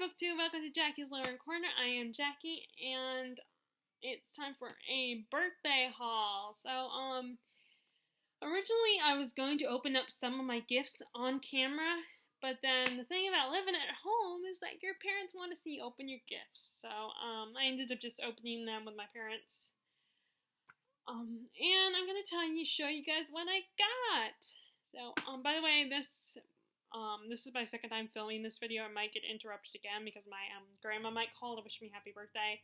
BookTube. Welcome to Jackie's Literary Corner. I am Jackie, and it's time for a birthday haul. Originally I was going to open up some of my gifts on camera, but then the thing about living at home is that your parents want to see you open your gifts. I ended up just opening them with my parents. And I'm gonna show you guys what I got. By the way, this is my second time filming this video. I might get interrupted again because my grandma might call to wish me happy birthday.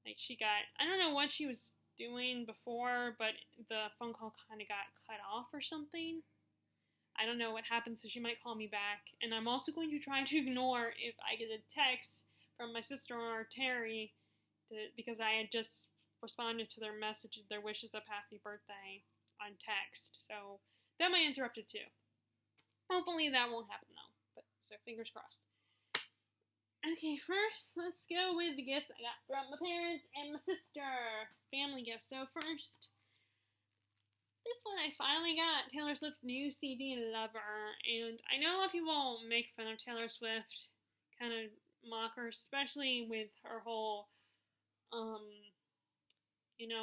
I don't know what she was doing before, but the phone call kind of got cut off or something. I don't know what happened, so she might call me back. And I'm also going to try to ignore if I get a text from my sister or Terry because I had just responded to their message, their wishes of happy birthday on text. So that might interrupt it too. Hopefully that won't happen though, so fingers crossed. Okay, first, let's go with the gifts I got from my parents and my sister. Family gifts. So first, this one I finally got, Taylor Swift's new CD, Lover. And I know a lot of people make fun of Taylor Swift, kind of mock her, especially with her whole,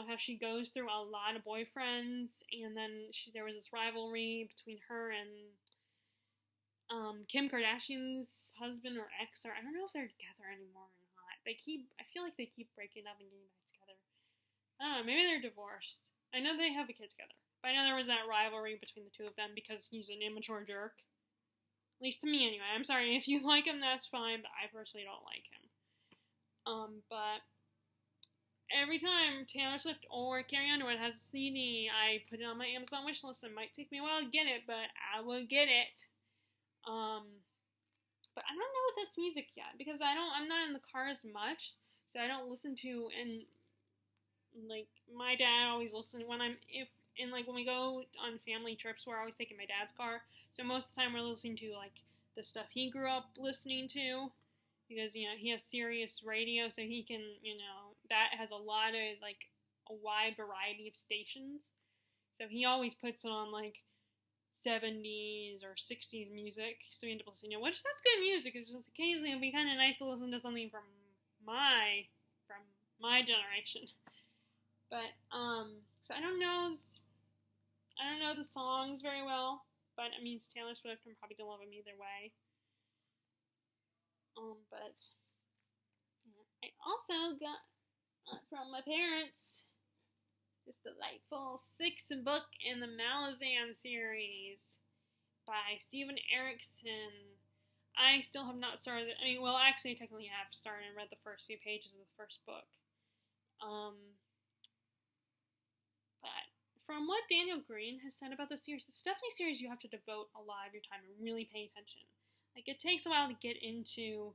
how she goes through a lot of boyfriends, and then there was this rivalry between her and Kim Kardashian's husband or ex, or I don't know if they're together anymore or not. I feel like they keep breaking up and getting back together. I don't know, maybe they're divorced. I know they have a kid together, but I know there was that rivalry between the two of them because he's an immature jerk. At least to me anyway. I'm sorry, if you like him, that's fine, but I personally don't like him. But every time Taylor Swift or Carrie Underwood has a CD, I put it on my Amazon wishlist. It might take me a while to get it, but I will get it. But I don't know this music yet because I'm not in the car as much, so I don't listen to, and my dad always listens when we go on family trips, we're always taking my dad's car, so most of the time we're listening to the stuff he grew up listening to, because he has Sirius radio, so he can, that has a lot of a wide variety of stations, so he always puts on 70s or 60s music, so we end up listening to, which that's good music. It's just occasionally it'd be kind of nice to listen to something from my generation. But so I don't know the songs very well, but it means Taylor Swift. I'm probably gonna love them either way. But I also got from my parents this delightful 6th book in the Malazan series by Steven Erikson. I still have not started it. Actually, technically I have started and read the first few pages of the first book. But from what Daniel Green has said about the series, it's definitely a series you have to devote a lot of your time and really pay attention. It takes a while to get into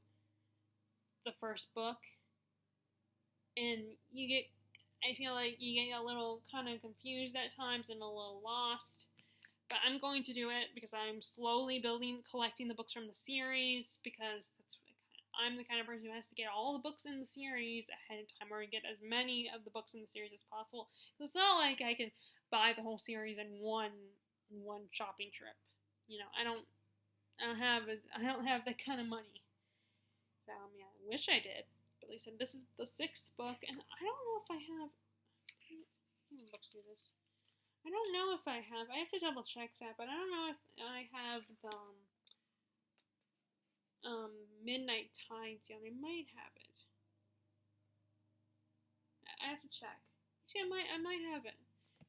the first book, and I feel like you get a little kind of confused at times and a little lost, but I'm going to do it because I'm slowly collecting the books from the series, because I'm the kind of person who has to get all the books in the series ahead of time, or get as many of the books in the series as possible. It's not like I can buy the whole series in one shopping trip. I don't have that kind of money. So I wish I did. But like I said, this is the 6th book, and I don't know if I have. Books do this. I don't know if I have. I have to double check that, but I don't know if I have the Midnight Tides yet. I might have it. I have to check. See, I might have it.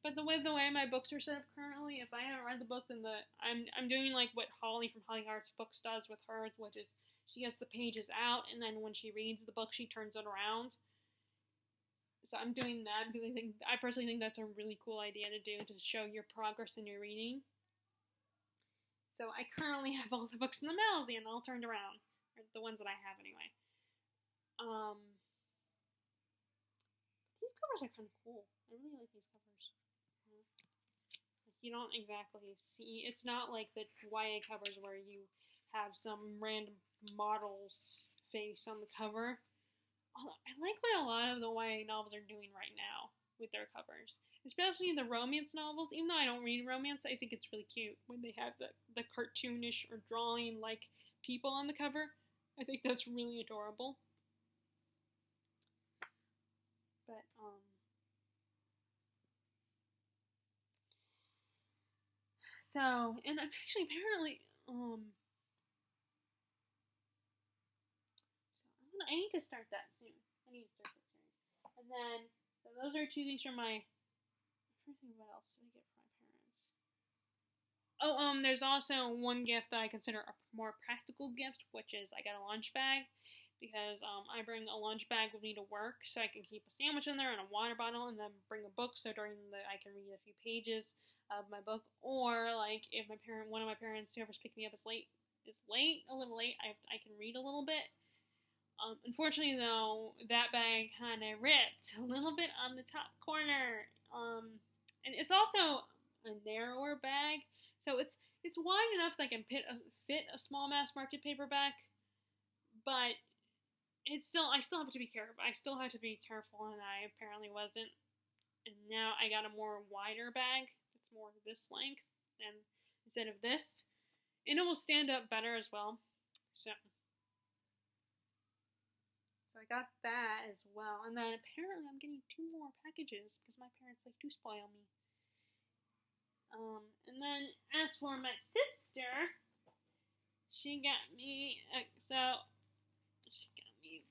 But the way my books are set up currently, if I haven't read the book, then I'm doing what Holly from Holly Hearts Books does with hers, which is she gets the pages out, and then when she reads the book, she turns it around. So I'm doing that because I personally think that's a really cool idea to do, to show your progress in your reading. So I currently have all the books in the Malazan all turned around, or the ones that I have anyway. These covers are kind of cool. I really like these covers. You don't exactly see, it's not like the YA covers where you have some random model's face on the cover. I like what a lot of the YA novels are doing right now with their covers, especially the romance novels. Even though I don't read romance, I think it's really cute when they have the cartoonish or drawing people on the cover. I think that's really adorable. But so, and I'm actually apparently so I need to start that soon. I need to start that series. And then so those are two things from my. I'm trying to think what else did I get from my parents. Oh, there's also one gift that I consider a more practical gift, which is I got a lunch bag because I bring a lunch bag with me to work so I can keep a sandwich in there and a water bottle, and then bring a book so during the I can read a few pages of my book. Or like if one of my parents, whoever's picking me up is a little late, I can read a little bit. Unfortunately, though, that bag kind of ripped a little bit on the top corner. And it's also a narrower bag, so it's wide enough that I can fit a small mass market paperback, but I still have to be careful. I still have to be careful, and I apparently wasn't. And now I got a more wider bag. It's more this length, and instead of this, and it will stand up better as well. So I got that as well. And then apparently I'm getting 2 more packages because my parents like to spoil me. And then as for my sister, she got me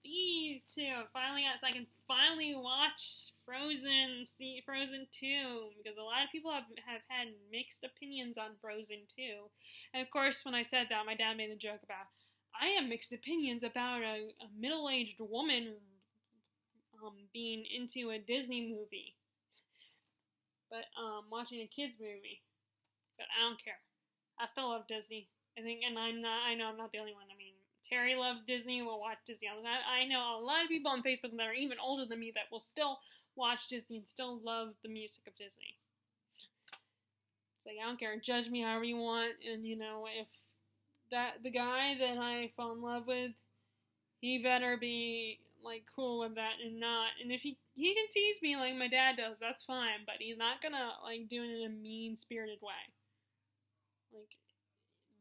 these two. So I can finally watch Frozen 2, because a lot of people have had mixed opinions on Frozen 2. And of course, when I said that, my dad made a joke about, I have mixed opinions about a middle-aged woman being into a Disney movie, but watching a kids movie. But I don't care. I still love Disney. I think, and I know I'm not the only one. I mean, Terry loves Disney. Will watch Disney all the time. I know a lot of people on Facebook that are even older than me that will still watch Disney and still love the music of Disney. It's like, I don't care. Judge me however you want, and if the guy that I fall in love with, he better be like cool with that and not. And if he can tease me like my dad does, that's fine. But he's not gonna like do it in a mean spirited way. Like,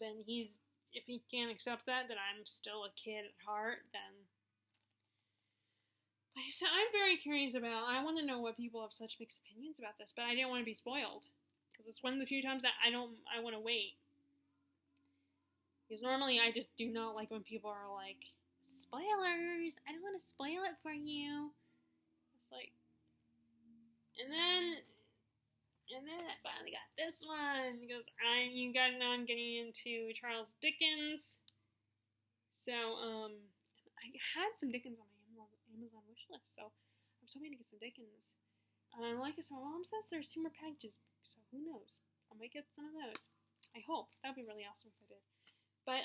then if he can't accept that I'm still a kid at heart, then. But so I'm very curious I want to know what people have such mixed opinions about this, but I didn't want to be spoiled because it's one of the few times that I want to wait. Because normally I just do not like when people are like, spoilers, I don't want to spoil it for you. It's like, and then I finally got this one, because you guys know I'm getting into Charles Dickens. So, I had some Dickens on my Amazon wish list, so I'm so hoping to get some Dickens. Like I said, my mom says there's 2 more packages, so who knows? I might get some of those. I hope. That would be really awesome if I did. But,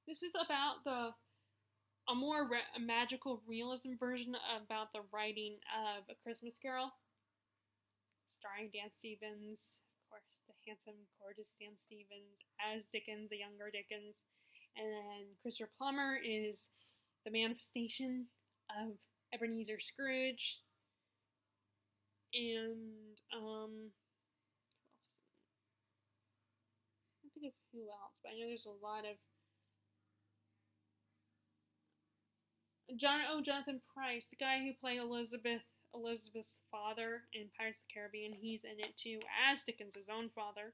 this is about a more magical realism version about the writing of A Christmas Carol, starring Dan Stevens, of course, the handsome, gorgeous Dan Stevens as Dickens, the younger Dickens, and then Christopher Plummer is the manifestation of Ebenezer Scrooge, and I can't think of who else, but I know there's a lot of Jonathan Pryce, the guy who played Elizabeth's father in Pirates of the Caribbean, he's in it too, as Dickens' own father.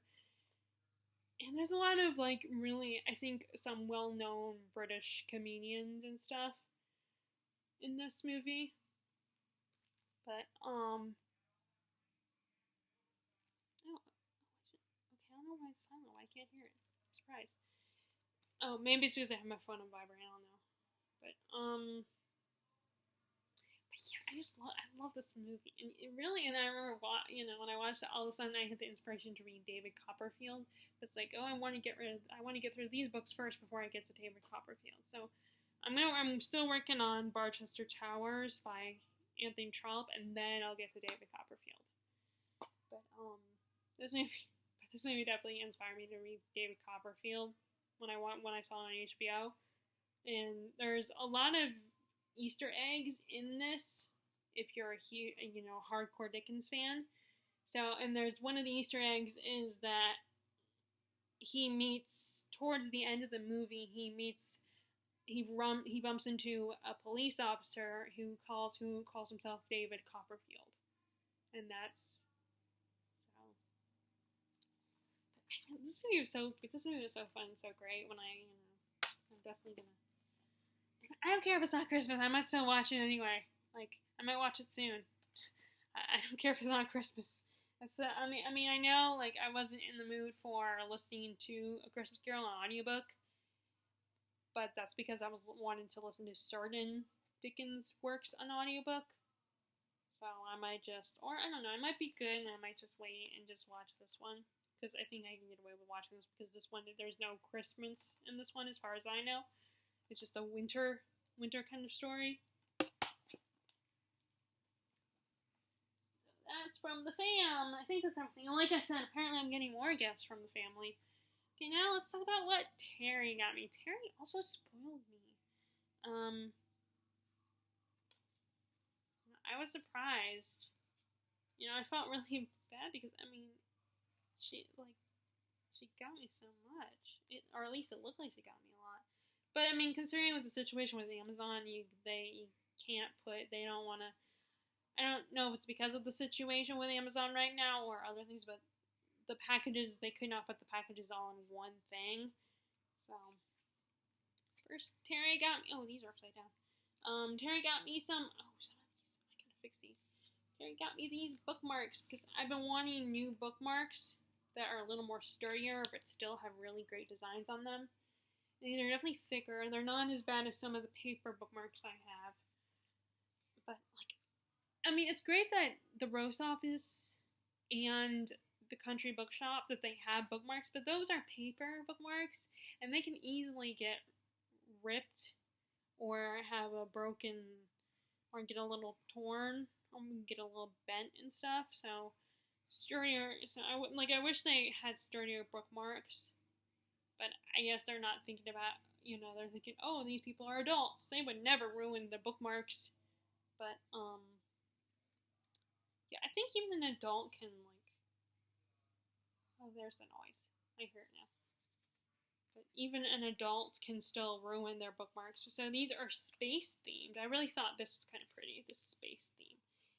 And there's a lot of, like, really, I think, some well-known British comedians and stuff in this movie. But, oh, okay, I don't know why it's silent. Why I can't hear it. I'm surprised. Oh, maybe it's because I have my phone on vibrate. I don't know. But yeah, I love this movie, and I remember, when I watched it, all of a sudden I had the inspiration to read David Copperfield. It's like, oh, I want to get through these books first before I get to David Copperfield. So, I'm still working on Barchester Towers by Anthony Trollope, and then I'll get to David Copperfield. But this movie definitely inspired me to read David Copperfield when I saw it on HBO. And there's a lot of Easter eggs in this if you're a hardcore Dickens fan. So, and there's one of the Easter eggs is that he meets, towards the end of the movie, he meets he bumps into a police officer who calls himself David Copperfield, and that's so. This movie was so fun, so great. When I'm definitely gonna. I don't care if it's not Christmas. I might still watch it anyway. Like I might watch it soon. I don't care if it's not Christmas. I mean, I know, like, I wasn't in the mood for listening to A Christmas Carol on audiobook, but that's because I was wanting to listen to certain Dickens works on audiobook. So I might or I don't know, I might be good and I might just wait and just watch this one. Because I think I can get away with watching this because this one, there's no Christmas in this one as far as I know. It's just a winter kind of story. That's from the fam. I think that's everything. And like I said, apparently I'm getting more gifts from the family. Okay, now let's talk about what Terry got me. Terry also spoiled me. I was surprised. You know, I felt really bad because, I mean, she got me so much. Or at least it looked like she got me a lot. But, I mean, considering with the situation with Amazon, they can't put, they don't want to, I don't know if it's because of the situation with Amazon right now or other things, but the packages, they could not put the packages all in one thing. So, first, Terry got me, oh, these are upside down. Terry got me some of these, I gotta fix these. Terry got me these bookmarks because I've been wanting new bookmarks that are a little more sturdier but still have really great designs on them. And these are definitely thicker. They're not as bad as some of the paper bookmarks I have. But, like, I mean, it's great that the Roast Office and the Country Bookshop, that they have bookmarks, but those are paper bookmarks, and they can easily get ripped or have a broken, or get a little torn, or get a little bent and stuff, so sturdier, so I wish they had sturdier bookmarks, but I guess they're not thinking about, you know, they're thinking, oh, these people are adults, they would never ruin the bookmarks, but, yeah, I think even an adult can, like, oh, there's the noise. I hear it now. But even an adult can still ruin their bookmarks. So these are space themed. I really thought this was kind of pretty, this space theme.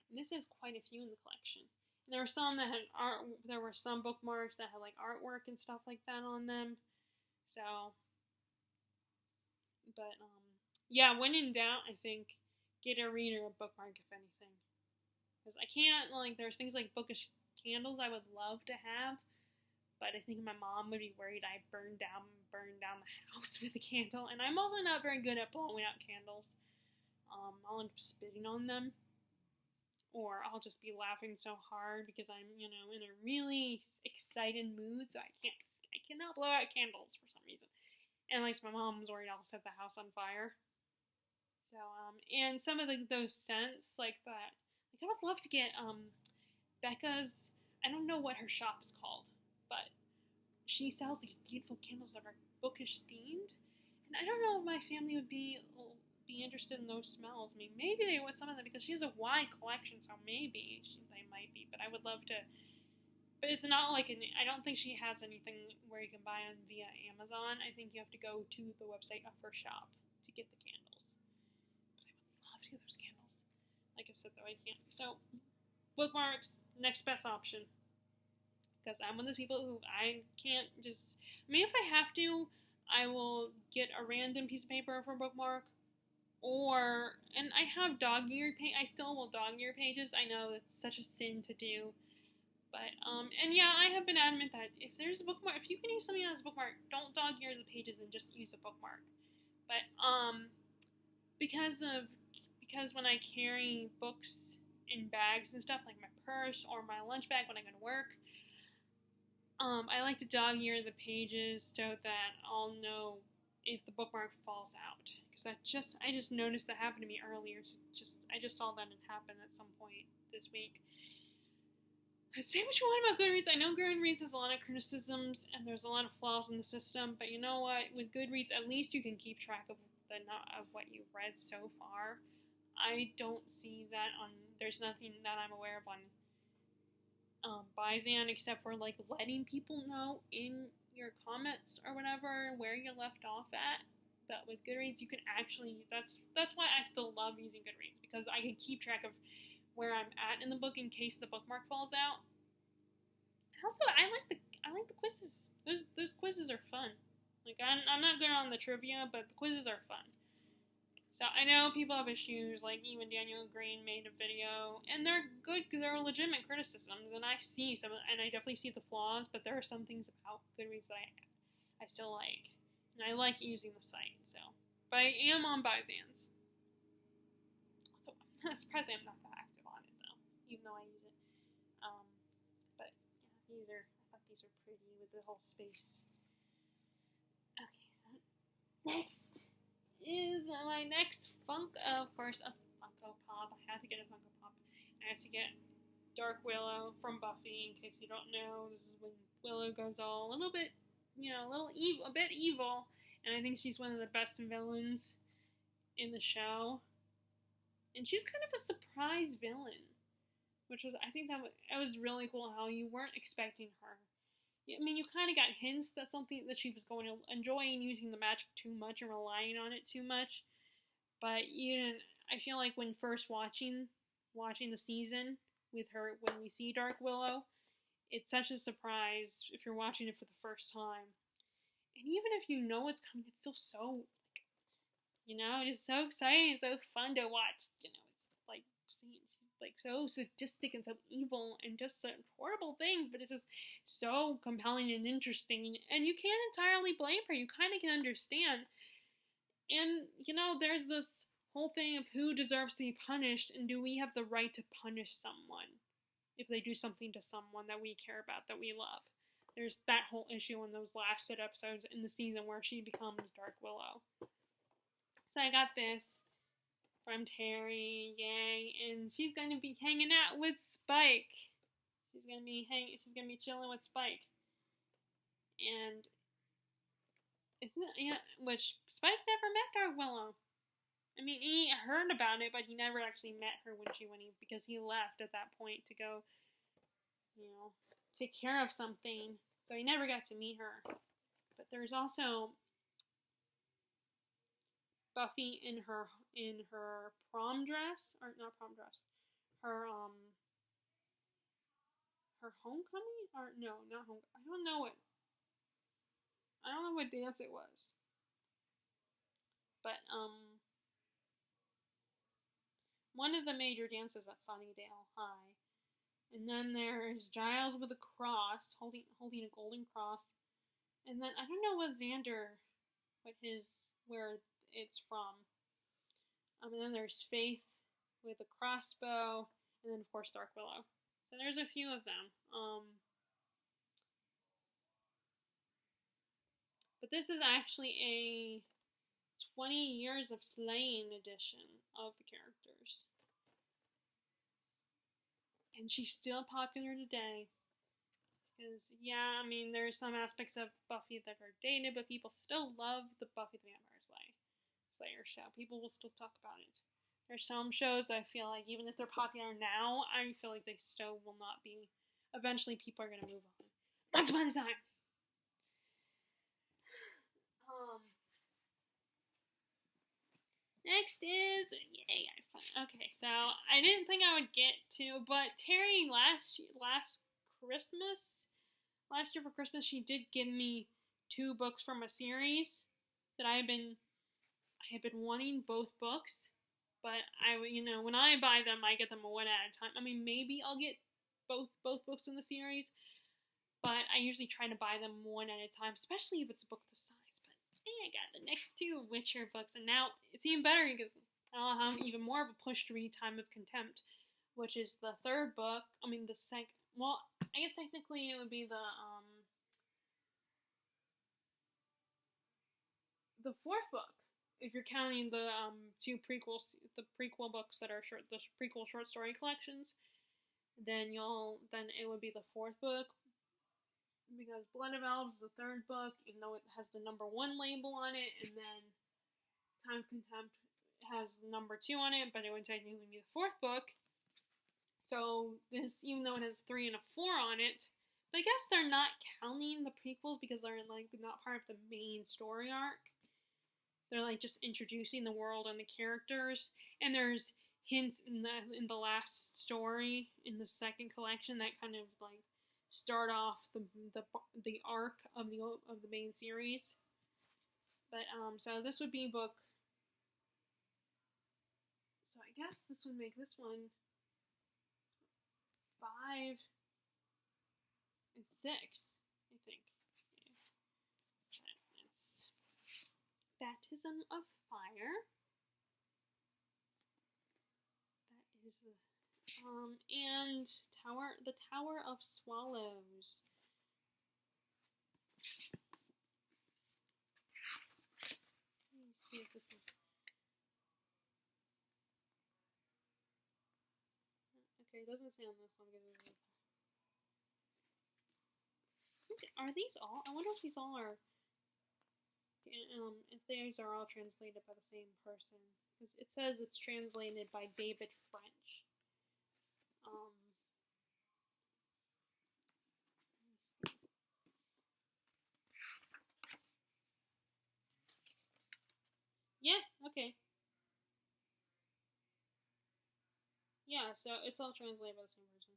And this has quite a few in the collection. And there were some that had art, there were some bookmarks that had like artwork and stuff like that on them. So, but, yeah, when in doubt, I think get a reader a bookmark, if anything. Because I can't, like, there's things like bookish candles I would love to have, but I think my mom would be worried I burn down the house with a candle, and I'm also not very good at blowing out candles. I'll end up spitting on them, or I'll just be laughing so hard because I'm, you know, in a really excited mood, so I cannot blow out candles for some reason. And like my mom's worried I'll set the house on fire. So, and some of those scents like that. Like I would love to get Becca's. I don't know what her shop is called, but she sells these beautiful candles that are bookish themed, and I don't know if my family would be interested in those smells. I mean, maybe they would, some of them, because she has a wide collection, so maybe they might be. But I would love to. But it's not like I don't think she has anything where you can buy them via Amazon. I think you have to go to the website of her shop to get the candles. But I would love to get those candles. Like I said, though, I can't. So, bookmarks, next best option. Because I'm one of those people who I can't just. I mean, if I have to, I will get a random piece of paper for a bookmark. And I have dog-eared I still will dog-ear pages. I know it's such a sin to do. But, and yeah, I have been adamant that if there's a bookmark, if you can use something as a bookmark, don't dog-ear the pages and just use a bookmark. But, because when I carry books in bags and stuff, like my purse or my lunch bag when I go to work, I like to dog-ear the pages so that I'll know if the bookmark falls out. Because I just noticed that happened to me earlier. So I just saw that it happened at some point this week. I'd say what you want about Goodreads. I know Goodreads has a lot of criticisms and there's a lot of flaws in the system, but you know what? With Goodreads, at least you can keep track of what you've read so far. I don't see that there's nothing that I'm aware of on Bizan except for like letting people know in your comments or whatever where you left off at. But with Goodreads, you can actually, that's why I still love using Goodreads, because I can keep track of where I'm at in the book in case the bookmark falls out. Also, I like the quizzes. Those quizzes are fun. Like, I'm not good on the trivia, but the quizzes are fun. So I know people have issues, like even Daniel Green made a video, and they're good, they're legitimate criticisms, and I see some, and I definitely see the flaws, but there are some things about Goodreads that I still like, and I like using the site. So, but I am on Byzance. I'm surprised I'm not that active on it though, even though I use it. But yeah, I thought these are pretty with the whole space. Okay, so next is my next of course, a Funko Pop. I had to get a Funko Pop. I had to get Dark Willow from Buffy. In case you don't know, this is when Willow goes all a little bit, a bit evil, and I think she's one of the best villains in the show. And she's kind of a surprise villain, which was, I think that was really cool. How you weren't expecting her. I mean, you kind of got hints that she was going to enjoy using the magic too much and relying on it too much, but you didn't. I feel like when first watching the season with her, when we see Dark Willow, it's such a surprise if you're watching it for the first time, and even if you know it's coming, it's still so, it's so exciting, so fun to watch. It's like seeing. Like so sadistic and so evil and just such horrible things, but it's just so compelling and interesting, and you can't entirely blame her. You kind of can understand, and there's this whole thing of who deserves to be punished, and do we have the right to punish someone if they do something to someone that we care about, that we love. There's that whole issue in those last episodes in the season where she becomes Dark Willow. So I got this from Terry, yay, and she's gonna be hanging out with Spike. She's gonna be chilling with Spike, and which Spike never met Dark Willow. I mean, he heard about it, but he never actually met her because he left at that point to go, take care of something. So he never got to meet her. But there's also Buffy in her prom dress, or not prom dress, her homecoming, or no, not home. I don't know what dance it was, but one of the major dances at Sunnydale High, and then there's Giles with a cross, holding a golden cross, and then I don't know where it's from. And then there's Faith with a crossbow, and then of course Dark Willow. So there's a few of them. But this is actually a 20 Years of Slaying edition of the characters. And she's still popular today. Because, there's some aspects of Buffy that are dated, but people still love the Buffy the Vampire Slayer show. People will still talk about it. There's some shows I feel like, even if they're popular now, I feel like they still will not be. Eventually, people are going to move on. Once upon a time. Next is, okay, so I didn't think I would get to, but Terry last year for Christmas, she did give me 2 books from a series that I had been wanting, both books, but when I buy them, I get them one at a time. I mean, maybe I'll get both books in the series, but I usually try to buy them one at a time, especially if it's a book this size. I got the next 2 Witcher books, and now it's even better because I'll have even more of a push to read Time of Contempt, which is the 3rd book. I mean, the second. Well, I guess technically it would be the 4th book, if you're counting the 2 prequels, the prequel books that are the prequel short story collections. Then it would be the 4th book. Because Blood of Elves is the 3rd book, even though it has the number 1 label on it, and then Time of Contempt has the number 2 on it, but it would technically be the 4th book. So this, even though it has 3 and a 4 on it, but I guess they're not counting the prequels because they're not part of the main story arc. they're like just introducing the world and the characters, and there's hints in the last story in the second collection that kind of like start off the arc of the main series. But so this would be book. So I guess this would make this one 5 and 6, I think. It's Baptism of Fire. That is and the Tower of Swallows. Let me see if this is. Okay, it doesn't say on this one. Are these all? I wonder if these all are. If these are all translated by the same person, because it says it's translated by David French. Yeah. Okay. Yeah. So it's all translated by the same person.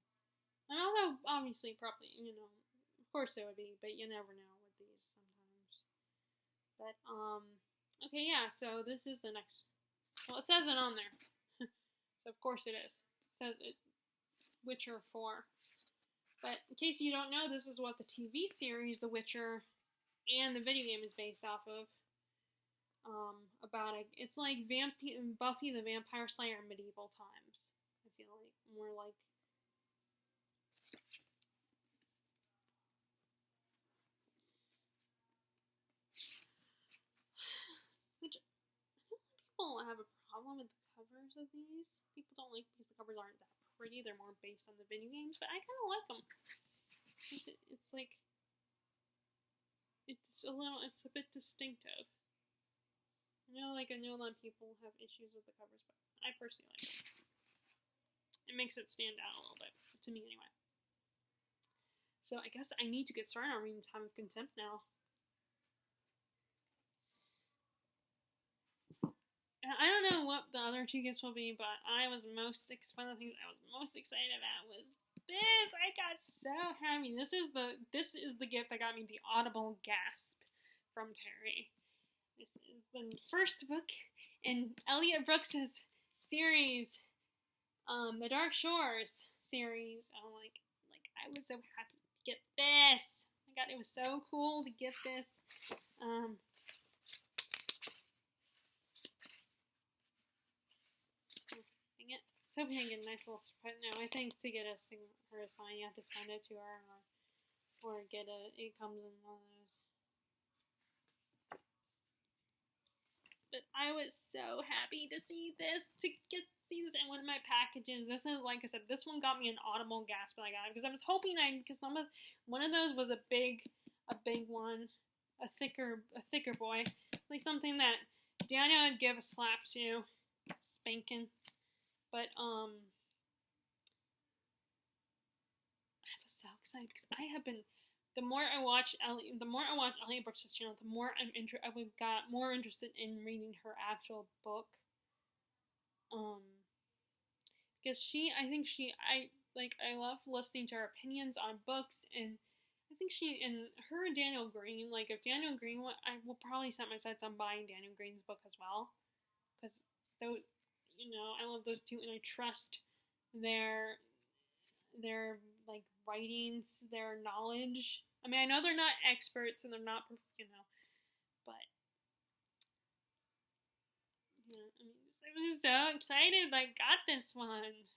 And although obviously, probably, of course it would be, but you never know with these sometimes. But okay, yeah. So this is the next. Well, it says it on there. So of course it is. It says it, Witcher 4. But in case you don't know, this is what the TV series The Witcher and the video game is based off of. It's like Buffy the Vampire Slayer in medieval times. I feel like more like. Which people have a problem with the covers of these. People don't like because the covers aren't that pretty. They're more based on the video games, but I kind of like them. It's like it's a bit distinctive. I know a lot of people have issues with the covers, but I personally like it. It makes it stand out a little bit, to me anyway. So I guess I need to get started on reading Time of Contempt now. I don't know what the other 2 gifts will be, but one of the things I was most excited about was this. I got so happy. This is the gift that got me the audible gasp from Terry. This is the first book in Elliot Brooks's series, the Dark Shores series. I'm like I was so happy to get this. Oh my God, it was so cool to get this. Hoping I get a nice little surprise. No, I think to get her a sign, you have to send it to her, or get it comes in one of those. But I was so happy to see this, to see this in one of my packages. This is, like I said, this one got me an audible gasp when I got it, because I was hoping because one of those was a big one, a thicker boy, like something that Daniel would give a slap to, spanking. But I was so excited because the more I watch Elliot Brooks' channel, the more I got more interested in reading her actual book. Because I love listening to her opinions on books, and I think her and Daniel Green, like if Daniel Green I will probably set my sights on buying Daniel Green's book as well, because those. I love those 2, and I trust their like writings, their knowledge. I mean, I know they're not experts and they're not, but I was so excited. I got this one.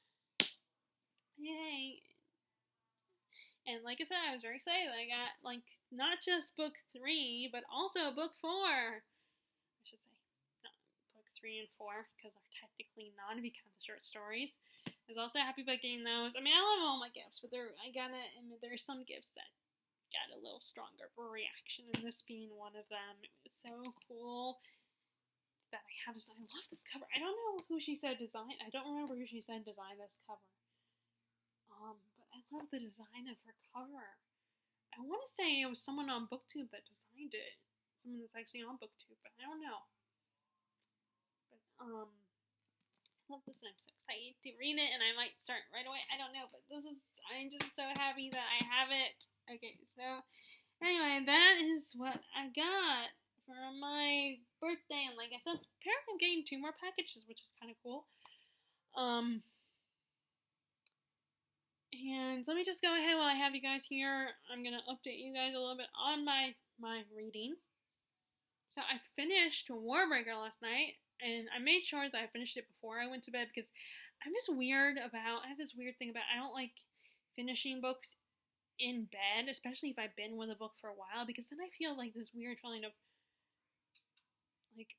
Yay! And like I said, I was very excited. I got not just book 3, but also book 4. I should say. 3 and 4, because they're technically not if you count the short stories. I was also happy about getting those. I mean, I love all my gifts, but there's some gifts that got a little stronger for reaction, and this being one of them. It was so cool that I have this. I love this cover. I don't know who she said design. I don't remember who she said designed this cover. But I love the design of her cover. I want to say it was someone on BookTube that designed it. Someone that's actually on BookTube, but I don't know. I love this and I'm so excited to read it and I might start right away. I don't know, but I'm just so happy that I have it. Okay, so anyway, that is what I got for my birthday, and like I said, apparently I'm getting 2 more packages, which is kind of cool. And let me just go ahead while I have you guys here. I'm gonna update you guys a little bit on my reading. So I finished Warbreaker last night, and I made sure that I finished it before I went to bed because I'm just weird about. I have this weird thing about I don't like finishing books in bed, especially if I've been with a book for a while, because then I feel like this weird feeling of like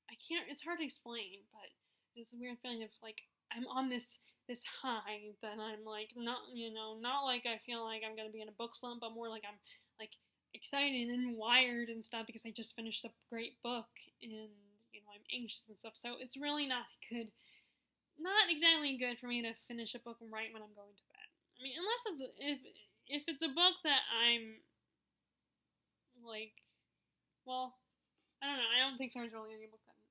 I can't. It's hard to explain, but this weird feeling of like I'm on this high that I'm like not like I feel like I'm gonna be in a book slump, but more like I'm like excited and wired and stuff because I just finished a great book and I'm anxious and stuff. So it's really not good, not exactly good for me to finish a book right when I'm going to bed. I mean, unless it's if it's a book that I'm like, well, I don't know. I don't think there's really any book that,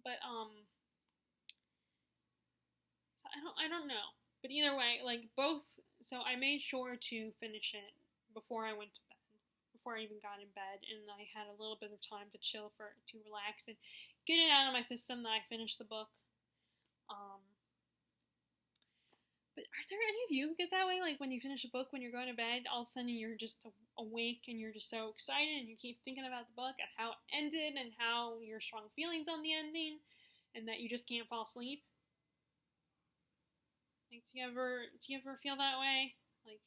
but I don't know. But either way, like both. So I made sure to finish it before I went to bed, before I even got in bed, and I had a little bit of time to chill to relax and get it out of my system that I finished the book. But are there any of you who get that way? Like when you finish a book, when you're going to bed, all of a sudden you're just awake and you're just so excited and you keep thinking about the book and how it ended and how your strong feelings on the ending and that you just can't fall asleep? Like, do you ever feel that way? Like,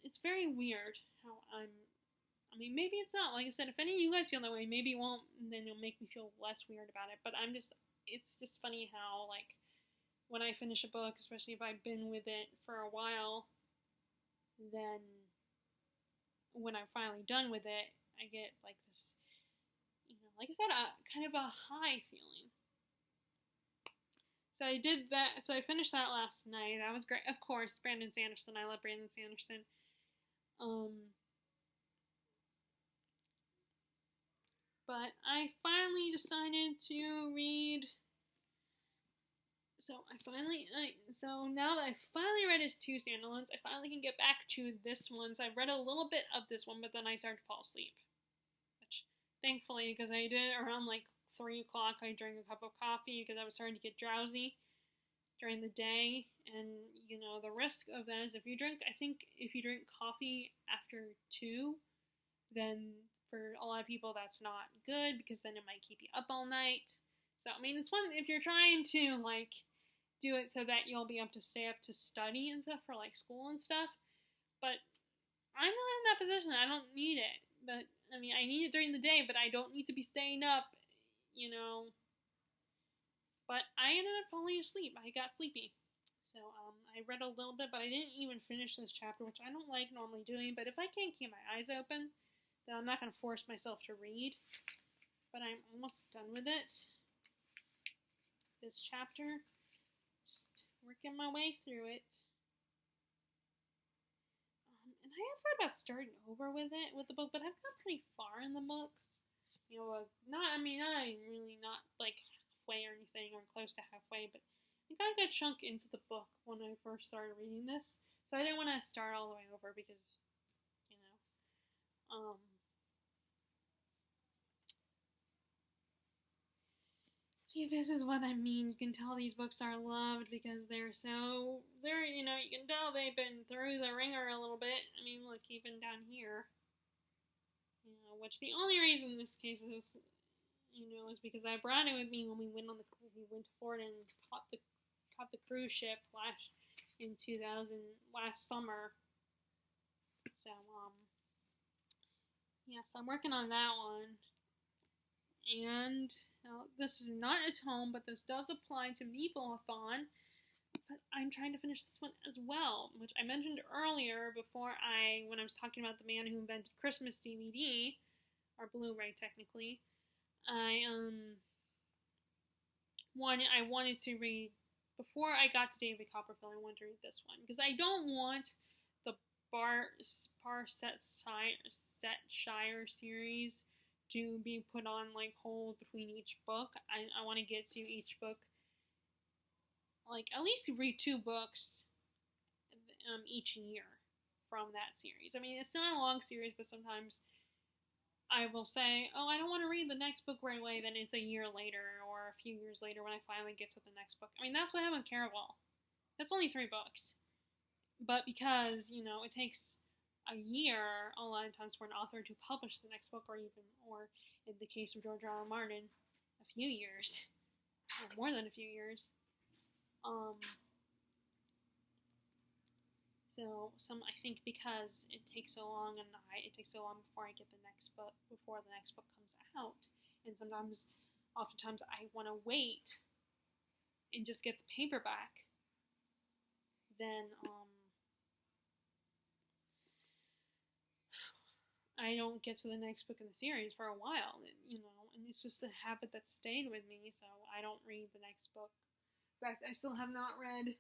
it's very weird how I mean, maybe it's not. Like I said, if any of you guys feel that way, maybe it won't, and then it'll make me feel less weird about it. But it's just funny how, like, when I finish a book, especially if I've been with it for a while, then when I'm finally done with it, I get, like, this, like I said, kind of a high feeling. So I did that. So I finished that last night. That was great. Of course, Brandon Sanderson. I love Brandon Sanderson. But I finally decided to read. So now that I finally read his 2 standalones, I finally can get back to this one. So I read a little bit of this one, but then I started to fall asleep. Which, thankfully, because I did it around like 3 o'clock, I drank a cup of coffee because I was starting to get drowsy during the day. And, the risk of that is if you drink coffee after 2, then for a lot of people that's not good because then it might keep you up all night. So, I mean, it's one, if you're trying to, like, do it so that you'll be able to stay up to study and stuff for, like, school and stuff. But I'm not in that position. I don't need it. But, I mean, I need it during the day, but I don't need to be staying up, But I ended up falling asleep. I got sleepy. So, I read a little bit, but I didn't even finish this chapter, which I don't like normally doing. But if I can't keep my eyes open, then I'm not going to force myself to read. But I'm almost done with it. This chapter. Just working my way through it. And I have thought about starting over with the book, but I've got pretty far in the book. Not like halfway or anything, or close to halfway, but I got a good chunk into the book when I first started reading this. So I didn't want to start all the way over because, See, this is what I mean. You can tell these books are loved because you can tell they've been through the ringer a little bit. I mean, look, even down here. Which the only reason in this case is, is because I brought it with me when we went to Florida and caught the cruise ship last summer. So, so I'm working on that one. And this is not at home, but this does apply to Meepleathon. But I'm trying to finish this one as well, which I mentioned earlier when I was talking about The Man Who Invented Christmas DVD, or Blu-ray technically. I wanted to read, before I got to David Copperfield, I wanted to read this one, because I don't want the Barsetshire series to be put on like hold between each book. I want to get to each book, like at least read 2 books each year from that series. I mean, it's not a long series, but sometimes I will say, oh, I don't want to read the next book right away, then it's a year later or a few years later when I finally get to the next book. I mean, that's what happened with Caraval. That's only 3 books. But because, you know, it takes a year a lot of times for an author to publish the next book, or in the case of George R. R. Martin, a few years, or more than a few years. So I think because it takes so long and it takes so long before I get the next book, before the next book comes out, and oftentimes I want to wait and just get the paperback, then I don't get to the next book in the series for a while, you know, and it's just a habit that stayed with me, so I don't read the next book. In fact, I still have not read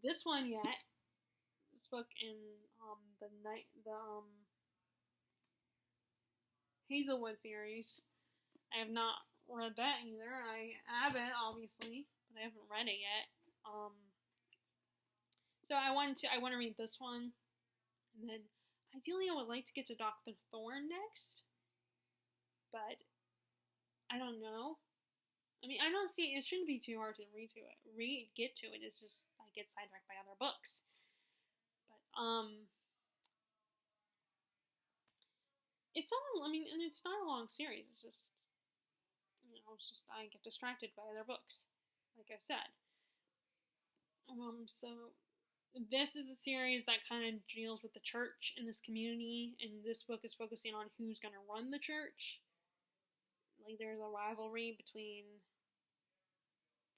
this one yet. This book in the Hazelwood series. I have not read that either. I have it, obviously, but I haven't read it yet. So I want to read this one, and then ideally I would like to get to Dr. Thorne next, but I don't know. I mean, I don't see it shouldn't be too hard to get to it. It's just I get sidetracked by other books. But it's not. I mean, and it's not a long series. It's just, you know, it's just I get distracted by other books, like I said. So this is a series that kind of deals with the church in this community, and this book is focusing on who's going to run the church. Like there's a rivalry between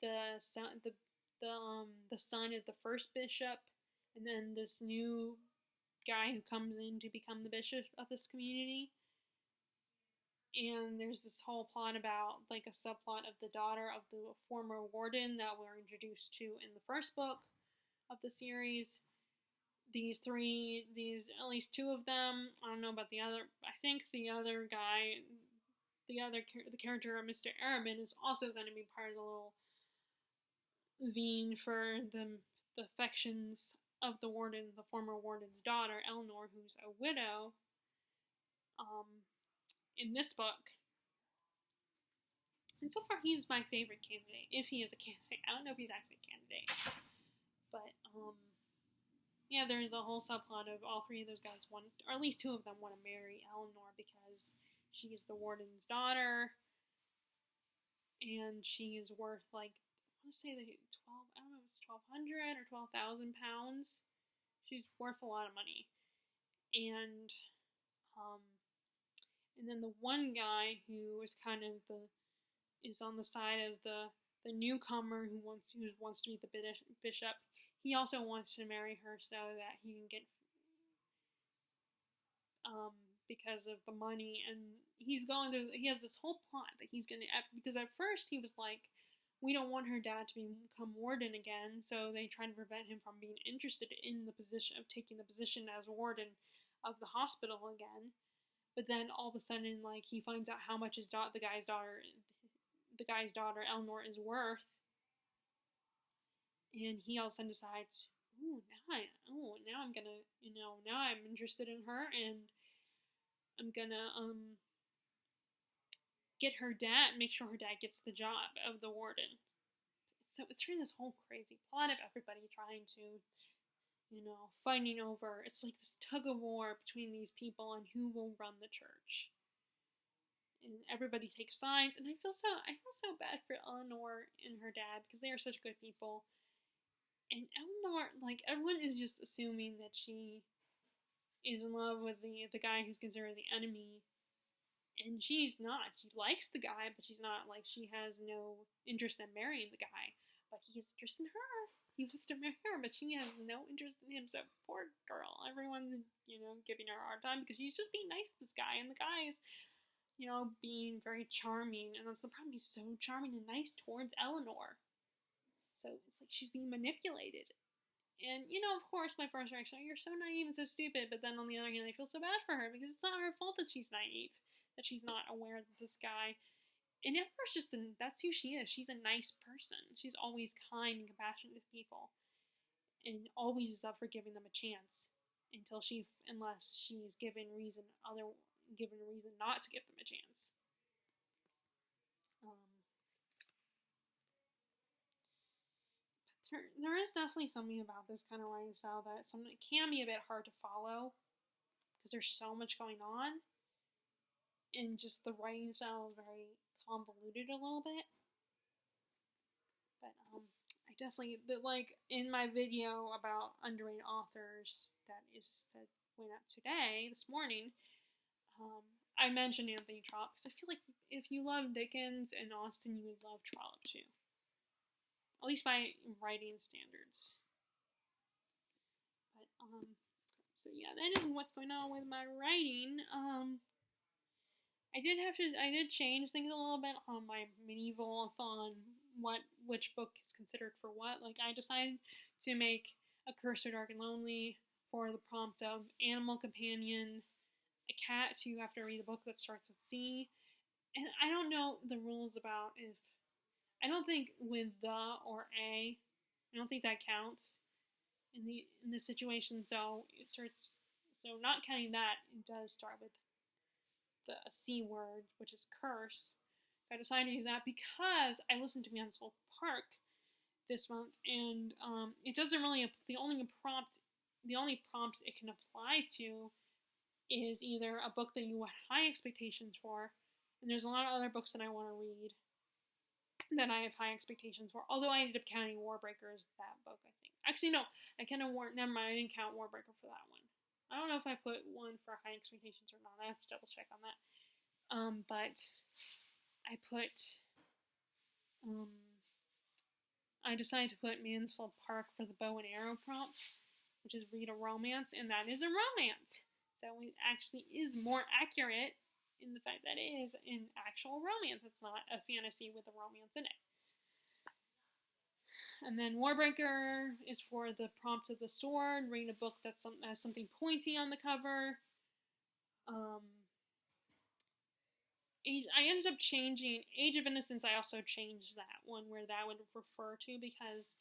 the son of the first bishop, and then this new guy who comes in to become the bishop of this community. And there's this whole plot about, like, a subplot of the daughter of the former warden that we're introduced to in the first book of the series. At least 2 of them, I don't know about the other, I think the other guy, the character of Mr. Arabin is also going to be part of the little vein for the affections of the former warden's daughter, Eleanor, who's a widow, in this book. And so far, he's my favorite candidate, if he is a candidate. I don't know if he's actually a candidate. But, yeah, there's a whole subplot of all 3 of those guys or at least 2 of them want to marry Eleanor because she's the warden's daughter, and she is worth, like, I want to say I don't know if it's 1,200 or 12,000 pounds. She's worth a lot of money. And then the one guy who is kind of is on the side of the newcomer who wants to be the bishop. He also wants to marry her so that he can get because of the money, and he has this whole plot that he's gonna, because at first he was like, we don't want her dad to become warden again, so they try to prevent him from being interested in taking the position as warden of the hospital again. But then all of a sudden, like, he finds out how much the guy's daughter Eleanor is worth, and he all of a sudden decides, now I'm gonna, now I'm interested in her, and I'm gonna make sure her dad gets the job of the warden. So it's really this whole crazy plot of everybody trying to, fighting over. It's like this tug of war between these people and who will run the church. And everybody takes sides, and I feel so bad for Eleanor and her dad because they are such good people. And Eleanor, like, everyone is just assuming that she is in love with the guy who's considered the enemy, and she's not. She likes the guy, but she's not, like, she has no interest in marrying the guy, but he has interest in her. He wants to marry her, but she has no interest in him, so poor girl. Everyone's, giving her a hard time because she's just being nice to this guy, and the guy is, being very charming, and that's the problem. He's so charming and nice towards Eleanor. So it's like she's being manipulated. And, of course, my first reaction, you're so naive and so stupid, but then on the other hand, I feel so bad for her because it's not her fault that she's naive. that she's not aware that this guy, and Amber's just that's who she is. She's a nice person. She's always kind and compassionate to people, and always is up for giving them a chance unless she's given a reason not to give them a chance. There is definitely something about this kind of writing style that can be a bit hard to follow because there's so much going on, and just the writing style is very convoluted a little bit. But I definitely like in my video about underrated authors that went up this morning. I mentioned Anthony Trollope because I feel like if you love Dickens and Austen, you would love Trollope too. At least by writing standards. But so yeah, that is what's going on with my writing. I did change things a little bit on my medieval on which book is considered for what. Like I decided to make A Curse So Dark and Lonely for the prompt of animal companion, a cat, so you have to read a book that starts with C. And I don't know the rules about if I don't think with the or a, I don't think that counts in this situation. So not counting that, it does start with the C word, which is curse. So I decided to use that because I listened to Mansfield Park this month, and it doesn't really the only prompts it can apply to is either a book that you have high expectations for, and there's a lot of other books that I want to read that I have high expectations for. Although I ended up counting Warbreaker as that book, I think. Actually, no, never mind, I didn't count Warbreaker for that one. I don't know if I put one for high expectations or not. I have to double check on that. But I decided to put Mansfield Park for the bow and arrow prompt, which is read a romance, and that is a romance. So it actually is more accurate in the fact that it is an actual romance. It's not a fantasy with a romance in it. And then Warbreaker is for the prompt of the sword. Read a book that has something pointy on the cover. I ended up changing Age of Innocence. I also changed that one where that would refer to, because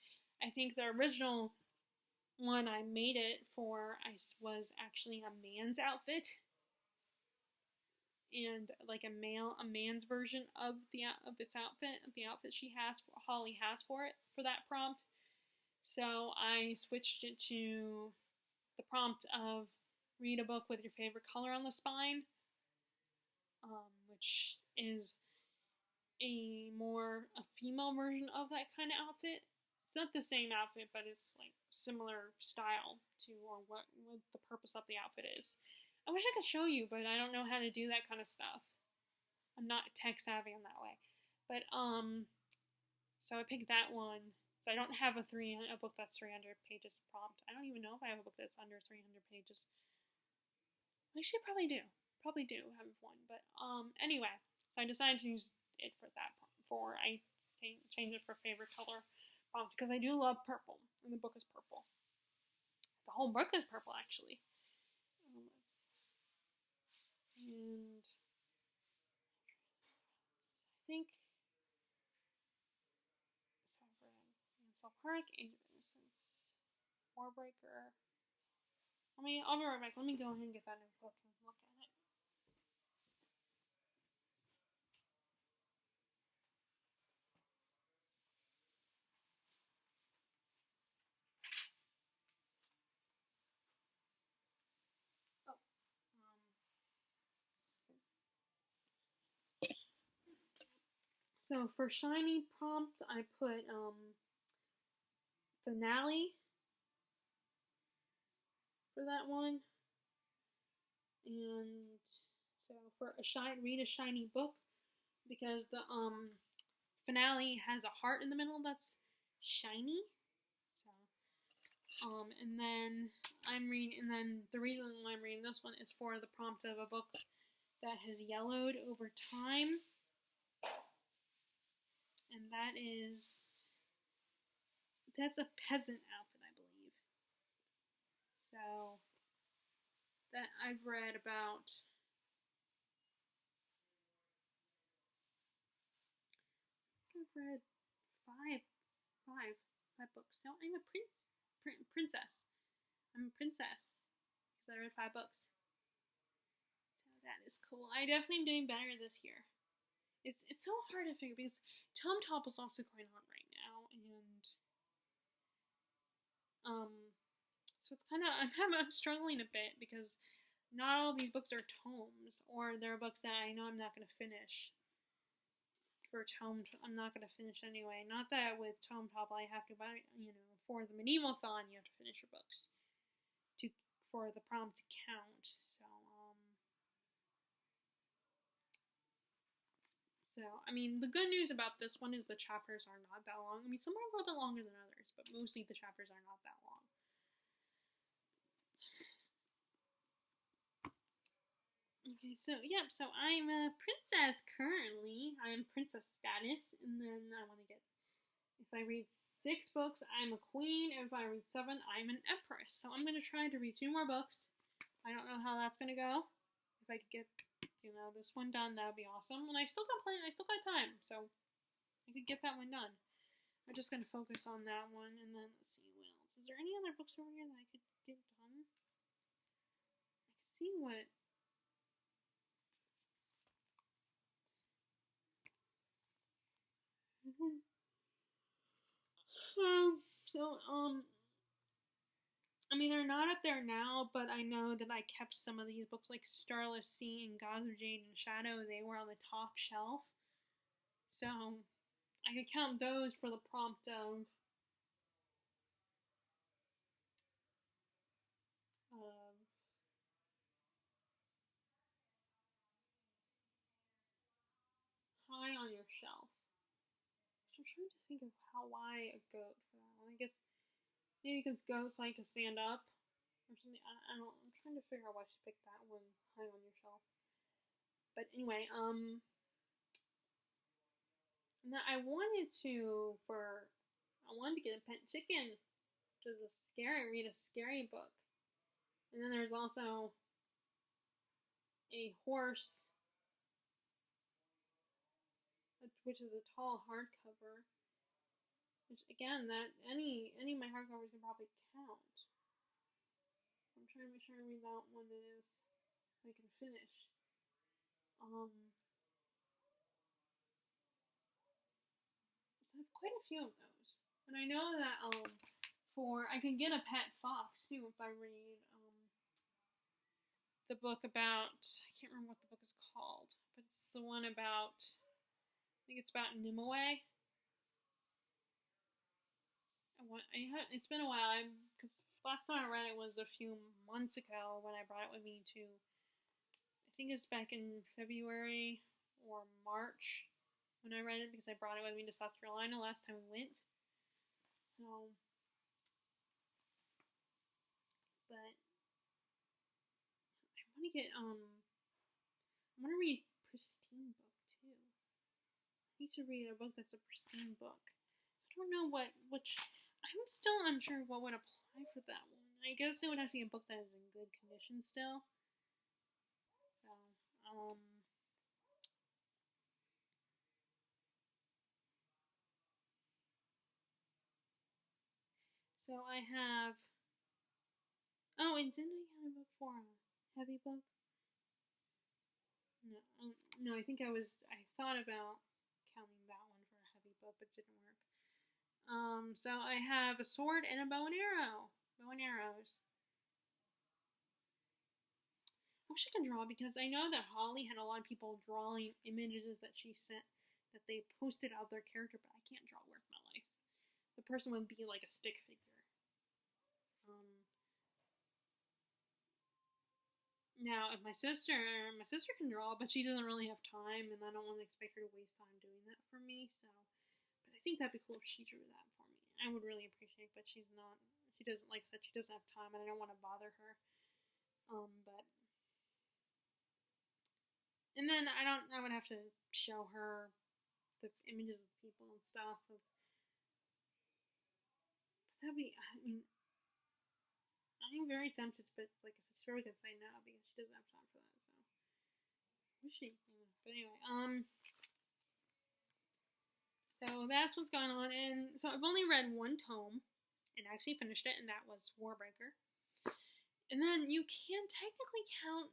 I think the original one I made it for was actually a man's outfit. And like a man's version of its outfit, the outfit Holly has for it for that prompt. So I switched it to the prompt of read a book with your favorite color on the spine, which is a female version of that kind of outfit. It's not the same outfit, but it's like similar style to or what the purpose of the outfit is. I wish I could show you, but I don't know how to do that kind of stuff. I'm not tech savvy in that way. But, so I picked that one. So I don't have a book that's 300 pages prompt. I don't even know if I have a book that's under 300 pages. Actually, I probably do. Probably do have one. But, anyway. So I decided to use it for that prompt. I changed it for favorite color prompt because I do love purple. And the book is purple. The whole book is purple, actually. And I think Mansfield Park, Age of Innocence, Warbreaker. I'll be right back. Let me go ahead and get that new book and look at it. So for shiny prompt, I put finale for that one, and so for read a shiny book, because the finale has a heart in the middle that's shiny. So and then the reason why I'm reading this one is for the prompt of a book that has yellowed over time. And that's a peasant outfit, I believe. So that I've read about I've read five books. So I'm a princess. I'm a princess because I read 5 books. So that is cool. I definitely am doing better this year. It's so hard to figure because Tome Top is also going on right now, and so it's kind of I'm struggling a bit because not all of these books are tomes, or they're books that I know I'm not going to finish. I'm not going to finish anyway. Not that with Tome Top I have to buy, for the Medieval-thon you have to finish your books for the prom to count. So I mean, the good news about this one is the chapters are not that long. I mean, some are a little bit longer than others, but mostly the chapters are not that long. Okay, so I'm a princess currently. I am princess status, and then I want to get, if I read 6 books, I'm a queen. If I read 7, I'm an empress. So I'm going to try to read 2 more books. I don't know how that's going to go. If I could get, this one done, that would be awesome. And I still got time, so I could get that one done. I'm just going to focus on that one, and then let's see what else. Is there any other books over here that I could get done? I could see what... I mean, they're not up there now, but I know that I kept some of these books like Starless Sea and Gods of Jade and Shadow. They were on the top shelf. So, I could count those for the prompt of high on your shelf. So I'm trying to think of why a goat for that one. I guess maybe because goats like to stand up or something. I don't. I'm trying to figure out why she picked that one high on your shelf. But anyway, and I wanted to get a pet chicken, which is read a scary book. And then there's also a horse, which is a tall hardcover. Which again, that any of my hardcovers can probably count. I'm trying to make sure I read that one that is I can finish. So I have quite a few of those, and I know that I can get a pet fox too if I read the book about, I can't remember what the book is called, but it's the one about, I think it's about Nimue. It's been a while, because last time I read it was a few months ago when I brought it with me to, I think it's back in February or March when I read it, because I brought it with me to South Carolina last time we went. So, but I want to get, I want to read Pristine book too. I need to read a book that's a pristine book. So I don't know which, I'm still unsure what would apply for that one. I guess it would have to be a book that is in good condition still. So I have, and didn't I get a book for a heavy book? No, I think I thought about counting that one for a heavy book, but it didn't work. So I have a sword and a bow and arrow. Bow and arrows. I wish I could draw, because I know that Holly had a lot of people drawing images that she sent, that they posted of their character, but I can't draw worth my life. The person would be like a stick figure. Now, if my sister can draw, but she doesn't really have time, and I don't want to expect her to waste time doing that for me, so, but I think that'd be cool if she drew that for me. I would really appreciate it, but she doesn't, like I said, she doesn't have time, and I don't want to bother her, and then I would have to show her the images of people and stuff, but that'd be, I mean, I'm very tempted, but like I said, she's probably gonna say no because she doesn't have time for that. So, wish she? But anyway, so So that's what's going on. And so I've only read one tome and actually finished it, and that was Warbreaker. And then you can technically count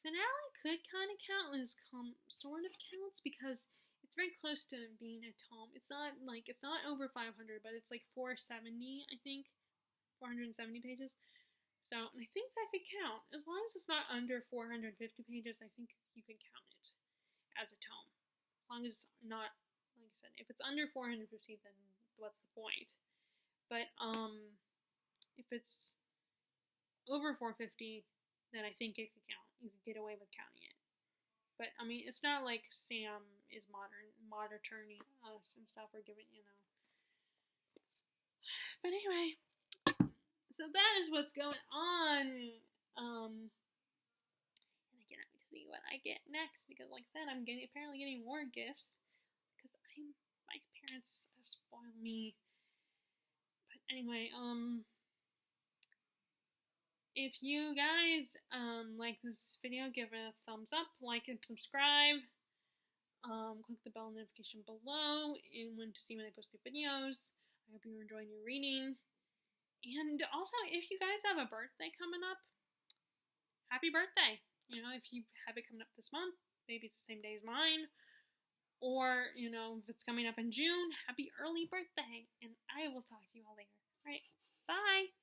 finale could kind of count as sort of counts because it's very close to being a tome. It's not over 500, but it's like 470, I think, 470 pages. So I think that could count as long as it's not under 450 pages. I think you can count it as a tome, as long as it's not, like I said, if it's under 450, then what's the point? But if it's over 450, then I think it could count. You could get away with counting it. But I mean, it's not like Sam is monitoring us and stuff or giving, But anyway, so that is what's going on. And I cannot wait to see what I get next because, like I said, I'm apparently getting more gifts because my parents have spoiled me. But anyway, if you guys like this video, give it a thumbs up, like and subscribe. Click the bell notification below and when to see when I post new videos. I hope you're enjoying your reading. And also, if you guys have a birthday coming up, happy birthday. If you have it coming up this month, maybe it's the same day as mine. Or, if it's coming up in June, happy early birthday. And I will talk to you all later. All right, bye.